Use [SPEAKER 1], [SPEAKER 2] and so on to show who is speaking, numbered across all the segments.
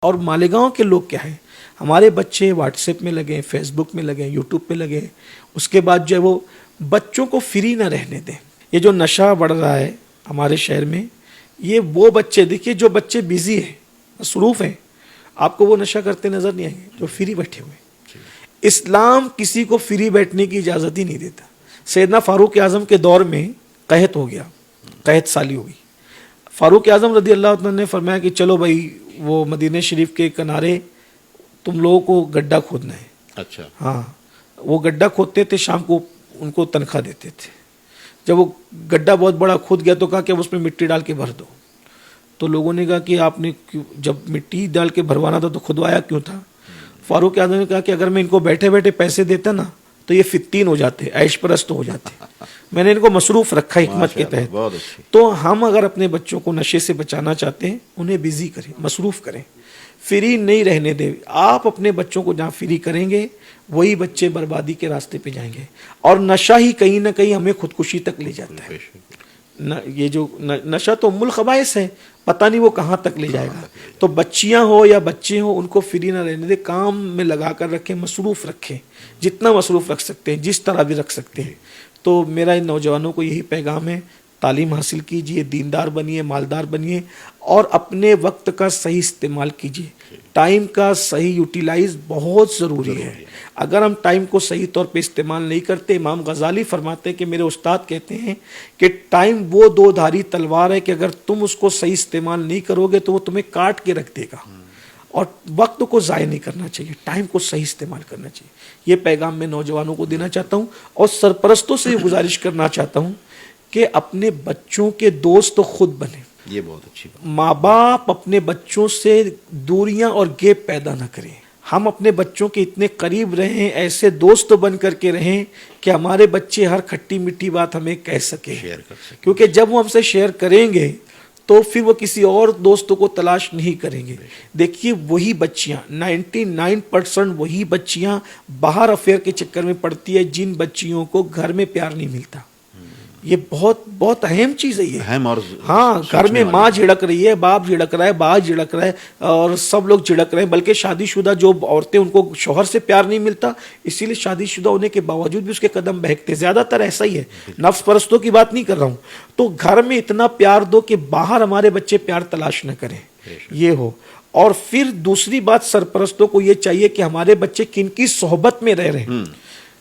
[SPEAKER 1] और मालेगांव के लोग क्या है, हमारे बच्चे व्हाट्सएप में लगे हैं, फेसबुक में लगे हैं, यूट्यूब पे लगे हैं। उसके बाद जो है वो बच्चों को फ्री ना रहने दें। ये जो नशा बढ़ रहा है हमारे शहर में, ये वो बच्चे देखिए जो बच्चे बिजी हैं, मसरूफ़ हैं, आपको वो नशा करते नजर नहीं आएंगे जो फ्री बैठे हुए। इस्लाम किसी को फ्री बैठने की इजाज़त ही नहीं देता। सैयदना फारूक आज़म के दौर में कहत हो गया, कहत साली हो गई। फारूक आज़म रदी अल्लाह तआला ने फरमाया कि चलो भाई वो मदीने शरीफ के किनारे तुम लोगों को गड्ढा खोदना है।
[SPEAKER 2] अच्छा।
[SPEAKER 1] हाँ, वो गड्ढा खोदते थे, शाम को उनको तनख्वाह देते थे। जब वो गड्ढा बहुत बड़ा खोद गया तो कहा कि अब उसमें मिट्टी डाल के भर दो। तो लोगों ने कहा कि आपने जब मिट्टी डाल के भरवाना था तो खुदवाया क्यों था? फारूक आज़म ने कहा कि अगर मैं इनको बैठे बैठे पैसे देता ना तो ये फित्तीन हो जाते, ऐश परस्त हो जाते। मैंने इनको मसरूफ़ रखा हिकमत के तहत। तो हम अगर अपने बच्चों को नशे से बचाना चाहते हैं, उन्हें बिजी करें, मसरूफ़ करें, फ्री नहीं रहने दें। आप अपने बच्चों को जहाँ फ्री करेंगे वही बच्चे बर्बादी के रास्ते पे जाएंगे। और नशा ही कहीं ना कहीं हमें खुदकुशी तक ले जाता है। ये जो नशा तो उम्मुल खबाइस है, पता नहीं वो कहाँ तक ले जाएगा। तो बच्चियां हो या बच्चे हो, उनको फ्री ना रहने दे, काम में लगा कर रखें, मसरूफ़ रखें, जितना मसरूफ़ रख सकते हैं, जिस तरह भी रख सकते हैं। तो मेरा इन नौजवानों को यही पैगाम है, तालीम हासिल कीजिए, दीनदार बनिए, मालदार बनिए और अपने वक्त का सही इस्तेमाल कीजिए। टाइम का सही यूटिलाइज बहुत ज़रूरी है। अगर हम टाइम को सही तौर पे इस्तेमाल नहीं करते, इमाम गज़ाली फरमाते हैं कि मेरे उस्ताद कहते हैं कि टाइम वो दो धारी तलवार है कि अगर तुम उसको सही इस्तेमाल नहीं करोगे तो वो तुम्हें काट के रख देगा। और वक्त को ज़ाय नहीं करना चाहिए, टाइम को सही इस्तेमाल करना चाहिए। ये पैगाम मैं नौजवानों को देना चाहता हूँ और सरपरस्तों से गुजारिश करना चाहता हूँ कि अपने बच्चों के दोस्त तो खुद बने।
[SPEAKER 2] ये बहुत अच्छी बात।
[SPEAKER 1] माँ बाप अपने बच्चों से दूरियां और गैप पैदा ना करें। हम अपने बच्चों के इतने करीब रहें, ऐसे दोस्त बन करके रहें कि हमारे बच्चे हर खट्टी मीठी बात हमें कह सके,
[SPEAKER 2] शेयर कर सके।
[SPEAKER 1] क्योंकि जब वो हमसे शेयर करेंगे तो फिर वो किसी और दोस्तों को तलाश नहीं करेंगे। देखिए वही बच्चियां, 99% वही बच्चियां बाहर अफेयर के चक्कर में पड़ती है जिन बच्चियों को घर में प्यार नहीं मिलता। ये बहुत बहुत अहम चीज़ है ये।
[SPEAKER 2] अहम और
[SPEAKER 1] हाँ, घर में माँ झिड़क रही है, बाप झिड़क रहा है, बाप झिड़क रहा है और सब लोग झिड़क रहे हैं। बल्कि शादीशुदा जो औरतें, उनको शौहर से प्यार नहीं मिलता, इसीलिए शादीशुदा होने के बावजूद भी उसके कदम बहकते। ज़्यादातर ऐसा ही है, नफ्स परस्तों की बात नहीं कर रहा हूँ। तो घर में इतना प्यार दो कि बाहर हमारे बच्चे प्यार तलाश न करें, ये हो। और फिर दूसरी बात, सरपरस्तों को ये चाहिए कि हमारे बच्चे किनकी सोहबत में रह रहे हैं,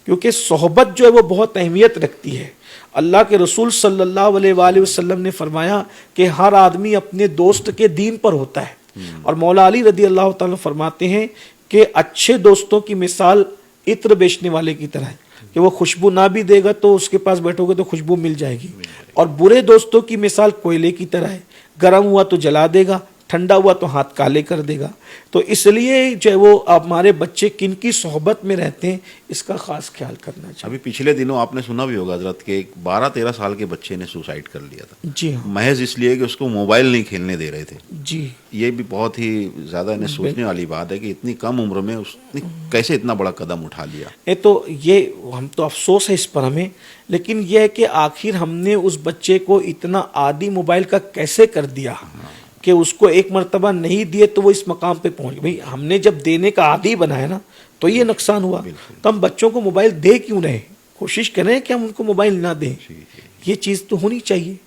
[SPEAKER 1] क्योंकि सोहबत जो है वो बहुत अहमियत रखती है। अल्लाह के रसूल सल्लल्लाहु अलैहि वसल्लम ने फरमाया कि हर आदमी अपने दोस्त के दीन पर होता है। और मौला अली रदी अल्लाह ताला फरमाते हैं कि अच्छे दोस्तों की मिसाल इत्र बेचने वाले की तरह है कि वो खुशबू ना भी देगा तो उसके पास बैठोगे तो खुशबू मिल जाएगी। और बुरे दोस्तों की मिसाल कोयले की तरह है, गर्म हुआ तो जला देगा, ठंडा हुआ तो हाथ काले कर देगा। तो इसलिए जो है वो हमारे बच्चे किनकी सोहबत में रहते हैं, इसका खास ख्याल करना चाहिए।
[SPEAKER 2] अभी पिछले दिनों आपने सुना भी होगा हजरत के एक 12-13 साल के बच्चे ने सुसाइड कर लिया था।
[SPEAKER 1] जी हाँ,
[SPEAKER 2] महज इसलिए कि उसको मोबाइल नहीं खेलने दे रहे थे।
[SPEAKER 1] जी,
[SPEAKER 2] ये भी बहुत ही ज़्यादा इन्हें सोचने वाली बात है कि इतनी कम उम्र में उसने कैसे इतना बड़ा कदम उठा लिया।
[SPEAKER 1] ये हम तो अफसोस है इस पर हमें, लेकिन यह है कि आखिर हमने उस बच्चे को इतना आदी मोबाइल का कैसे कर दिया कि उसको एक मर्तबा नहीं दिए तो वो इस मकाम पे पहुंच गई। भाई हमने जब देने का आदी बनाया ना तो ये नुकसान हुआ। तो हम बच्चों को मोबाइल दे क्यों रहे? कोशिश करें कि हम उनको मोबाइल ना दें। ये चीज़ तो होनी चाहिए।